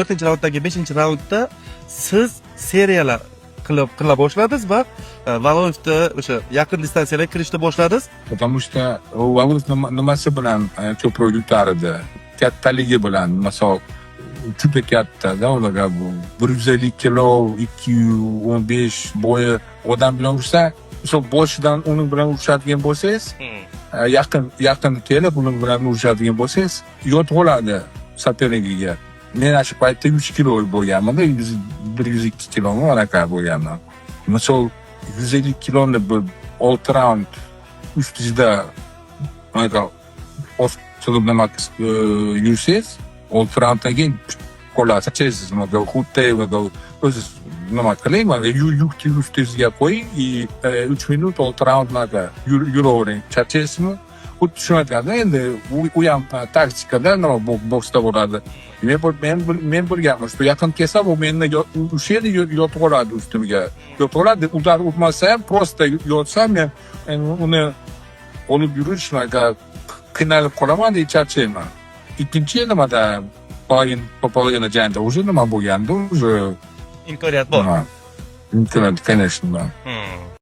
4-chi raunddagi 5-chi raundda siz seriyalar qila boshladingiz va Valonovda o'sha yaqin distansiyalarga kirishni boshladingiz. Потому что Valov nimasi bilan ko'proq yutar edi? Kattaligi bilan, misol juda katta-da ularga bu 150 kilo, 215 bo'yi odam bilan ursa, misol boshidan uning bilan urishadigan bo'lsangiz, yaqin kelib uning bilan urishadigan bo'lsangiz, yotib oladi sopernigiga. Men shu paytda 3 kilo bo'lganman-da, 102 kiloni anaqa bo'lganman. Misol 150 kiloni bir 6 raund ustida anaqa osilib nima yursangiz, 6 raunddan keyin qo'lasiz, nima xuddi o'zi nima qiling, yukni ustingizga qo'ying, 3 minut 6 raundlarga yuravering. Charchaysizmi? Xuddi tushunayotganda endi u ham taktikada nima boksda bo'ladi. Men bilganman, shu yaqin kelsa u meni o'sha yerda yotib oladi ustimga. Yotib oladi, udar urmasa ham prosta yotsam men uni olib yurishga qiynalib qolaman deb charchayman. Ikkinchi nimada Popolona jangda уже nima bo'lganda, уже Imkoniyat bor. imkoniyat, конечно.